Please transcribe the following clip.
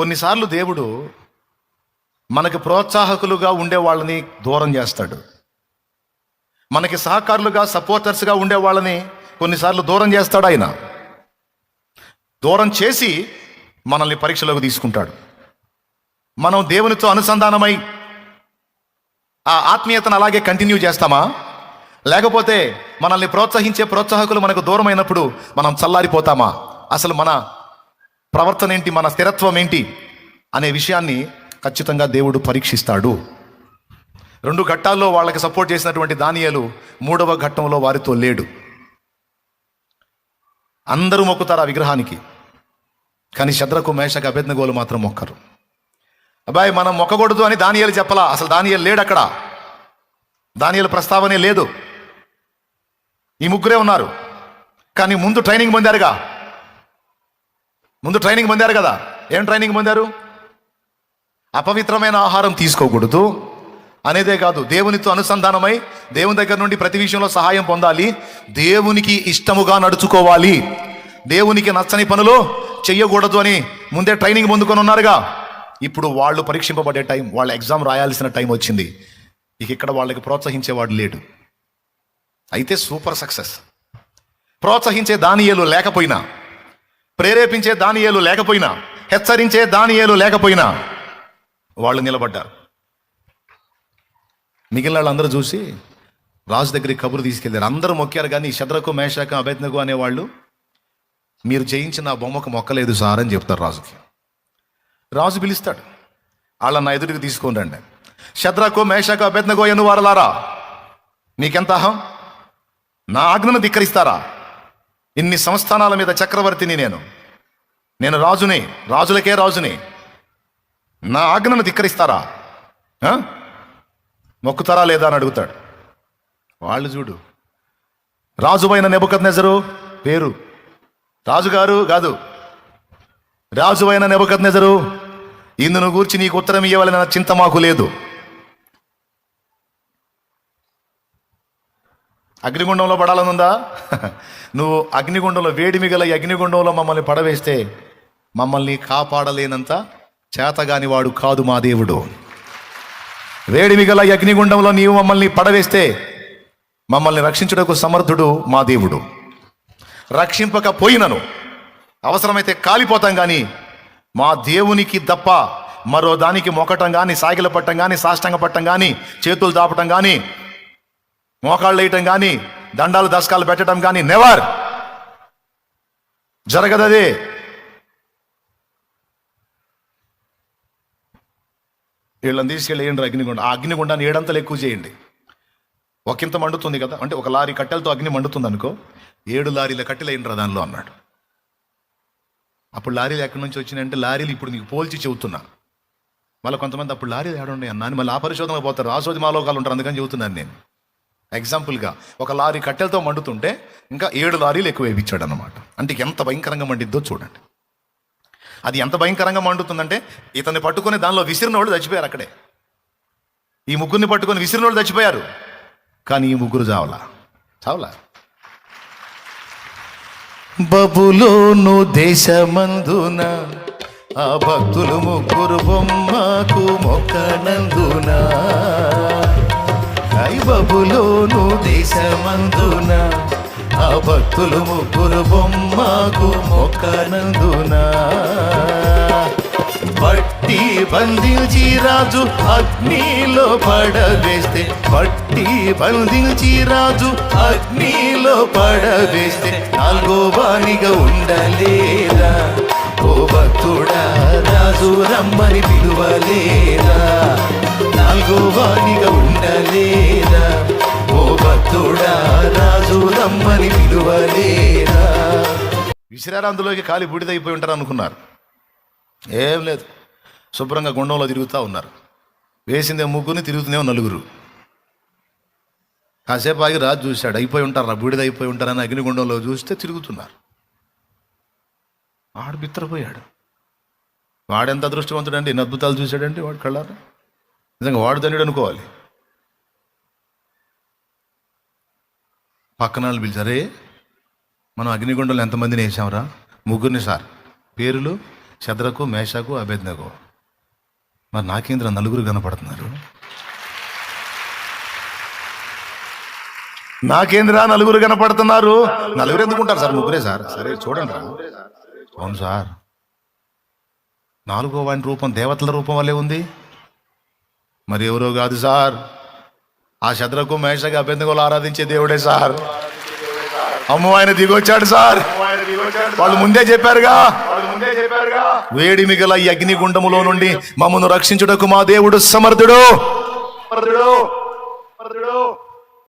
కొన్నిసార్లు దేవుడు మనకి ప్రోత్సాహకులుగా ఉండే వాళ్ళని దూరం చేస్తాడు. మనకి సహకారులుగా, సపోర్టర్స్గా ఉండే వాళ్ళని కొన్నిసార్లు దూరం చేస్తాడు. ఆయన దూరం చేసి మనల్ని పరీక్షలోకి తీసుకుంటాడు. మనం దేవునితో అనుసంధానమై ఆ ఆత్మీయతను అలాగే కంటిన్యూ చేస్తామా, లేకపోతే మనల్ని ప్రోత్సహించే ప్రోత్సాహకులు మనకు దూరమైనప్పుడు మనం చల్లారిపోతామా? అసలు మన ప్రవర్తన ఏంటి, మన స్థిరత్వం ఏంటి అనే విషయాన్ని ఖచ్చితంగా దేవుడు పరీక్షిస్తాడు. 2 ఘట్టాల్లో వాళ్ళకి సపోర్ట్ చేసినటువంటి దానియేలు 3వ ఘట్టంలో వారితో లేడు. అందరూ మొక్కుతారు ఆ విగ్రహానికి, కానీ శద్రకు, మేషకు, అబేద్నెగోలు మాత్రం మొక్కరు. అబ్బాయి మనం మొక్కకూడదు అని దానియేలు చెప్పలా. అసలు దానియేలు లేడు అక్కడ, దానియేలు ప్రస్తావనే లేదు. ఈ ముగ్గురే ఉన్నారు. కానీ ముందు ట్రైనింగ్ పొందారు కదా. ఏం ట్రైనింగ్ పొందారు? అపవిత్రమైన ఆహారం తీసుకోకూడదు అనేదే కాదు, దేవునితో అనుసంధానమై దేవుని దగ్గర నుండి ప్రతి విషయంలో సహాయం పొందాలి, దేవునికి ఇష్టముగా నడుచుకోవాలి, దేవునికి నచ్చని పనులు చెయ్యకూడదు అని ముందే ట్రైనింగ్ పొందుకొని ఉన్నారుగా. ఇప్పుడు వాళ్ళు పరీక్షింపబడే టైం, వాళ్ళ ఎగ్జామ్ రాయాల్సిన టైం వచ్చింది. ఇక్కడ వాళ్ళకి ప్రోత్సహించేవాడు లేడు. అయితే సూపర్ సక్సెస్. ప్రోత్సహించే దానియేలు లేకపోయినా, ప్రేరేపించే దానియేలు లేకపోయినా, హెచ్చరించే దానియేలు లేకపోయినా వాళ్ళు నిలబడ్డారు. మిగిలిన వాళ్ళందరూ చూసి రాజు దగ్గరికి కబురు తీసుకెళ్ళారు. అందరూ మొక్కారు, కానీ శద్రకు, మేషకు, అబేద్నెగో అనేవాళ్ళు మీరు చేయించిన ఆ బొమ్మకు మొక్కలేదు సార్ అని చెప్తారు రాజుకి. రాజు పిలుస్తాడు, వాళ్ళని నా ఎదుటికి తీసుకొని రండి. శద్రకు, మేషకు, అబేద్నెగో ఎను వారలారా, మీకెంత అహం? నా ఆజ్ఞను ధిక్కరిస్తారా? ఇన్ని సంస్థానాల మీద చక్రవర్తిని నేను రాజుని, రాజులకే రాజుని. నా ఆజ్ఞను ధిక్కరిస్తారా? మొక్కుతారా లేదా అని అడుగుతాడు. వాళ్ళు చూడు, రాజువైన నెబుకద్నెజరు పేరు, రాజుగారు కాదు, రాజువైన నెబుకద్నెజరు, ఇందును గూర్చి నీకు ఉత్తరం ఇవ్వాలన్న చింత మాకు లేదు. అగ్నిగుండంలో పడాలనుందా? నువ్వు అగ్నిగుండంలో, వేడిమి గల అగ్నిగుండంలో మమ్మల్ని పడవేస్తే మమ్మల్ని కాపాడలేనంత చేతగాని వాడు కాదు మా దేవుడు. వేడిమి గల అగ్నిగుండంలో నీవు మమ్మల్ని పడవేస్తే మమ్మల్ని రక్షించుటకు సమర్థుడు మా దేవుడు. రక్షింపకపోయినను అవసరమైతే కాలిపోతాం, కానీ మా దేవునికి తప్ప మరో దానికి మొక్కటం కానీ, సాగిల పట్టం కానీ, సాష్టాంగ పట్టం కానీ, చేతులు దాపటం కానీ, మోకాళ్ళు వేయటం కానీ, దండాలు దశకాలు పెట్టడం కానీ నెవర్, జరగదదే. వీళ్ళని తీసుకెళ్ళి వేయండి అగ్నిగుండం. ఆ అగ్నిగుండాన్ని 7 అంతలు ఎక్కువ చేయండి. ఒకంత మండుతుంది కదా, అంటే 1 లారీ కట్టెలతో అగ్ని మండుతుంది అనుకో, 7 లారీల కట్టెలు వేయండి దానిలో అన్నాడు. అప్పుడు లారీలు ఎక్కడి నుంచి వచ్చినాయంటే, లారీలు ఇప్పుడు నీకు పోల్చి చెబుతున్నా. మళ్ళీ కొంతమంది అప్పుడు లారీలు ఏడుండే అన్నా అని మళ్ళీ ఆ పరిశోధనకు పోతారు, రాసోది మాలోకాలు ఉంటారు, అందుకని చెబుతున్నాను నేను. ఎగ్జాంపుల్గా 1 లారీ కట్టెలతో మండుతుంటే ఇంకా 7 లారీలు ఎక్కువ వేయించాడు అనమాట. అంటే ఎంత భయంకరంగా మండిద్దో చూడండి. అది ఎంత భయంకరంగా మండుతుందంటే, ఇతన్ని పట్టుకొని దానిలో విసిరిన వాళ్ళు చచ్చిపోయారు అక్కడే. ఈ ముగ్గురిని పట్టుకొని విసిరిన వాళ్ళు చచ్చిపోయారు, కానీ ఈ ముగ్గురు చావలా. బబులోను దేశమందున ఆ భక్తులు ముగ్గురు బొమ్మకు మొక్కనందున, బబులోను దేశమందున ఆ భక్తులు ముగ్గురు బొమ్మకు మొక్కనందున, పట్టి బంధించి రాజు అగ్నిలో పడవేస్తే, పట్టి బంధించి రాజు అగ్నిలో పడవేస్తే 4వ వానిగా ఉండలేదా? ఓ భక్తుడా, రాజు రమ్మని పిలువలేదా? 4వ వానిగా ఉండలేదా? ఓ భక్తుడా, రాజు రమ్మని పిలువలేదా? విసిరారు, అందులోకి కాలి బూడిదైపోయి ఉంటారు అనుకున్నారు. ఏం లేదు, శుభ్రంగా గుండంలో తిరుగుతూ ఉన్నారు. వేసిందే ముగ్గురిని, తిరుగుతూనే 4. కాసేపు ఆగి రాజు చూశాడు, అయిపోయి ఉంటారు, బూడిద అయిపోయి ఉంటారని అగ్నిగుండంలో చూస్తే తిరుగుతున్నారు. వాడు బిత్తరపోయాడు. వాడెంత అదృష్టవంతుడండి, ఎన్ని అద్భుతాలు చూశాడండి వాడు కళ్ళారా. నిజంగా వాడు ధన్యుడు అనుకోవాలి. పక్కన వాళ్ళు పిలిచారే, మనం అగ్నిగుండంలో ఎంతమందిని వేసాంరా? 3 సార్. పేరులు శద్రకు, మేషకు, అబేద్నెగో. మరి నాకేంద్ర నలుగురు కనపడుతున్నారు? నాకేంద్రా నలుగురు కనపడుతున్నారు? నలుగురు ఎందుకుంటారు సార్? ముగ్గురే సార్. సరే చూడండి రా. అవును సార్, 4వ వాని రూపం దేవతల రూపం వల్లే ఉంది. మరి ఎవరో కాదు సార్, ఆ శద్రకు, మేషకు, అబేద్నెగోలు ఆరాధించే దేవుడే సార్. అమ్మో, ఆయన దిగొచ్చాడు సార్. వాళ్ళు ముందే చెప్పారుగా, వేడి మిగల ఈ అగ్నిగుండములో నుండి మమ్మను రక్షించుటకు మా దేవుడు సమర్థుడు.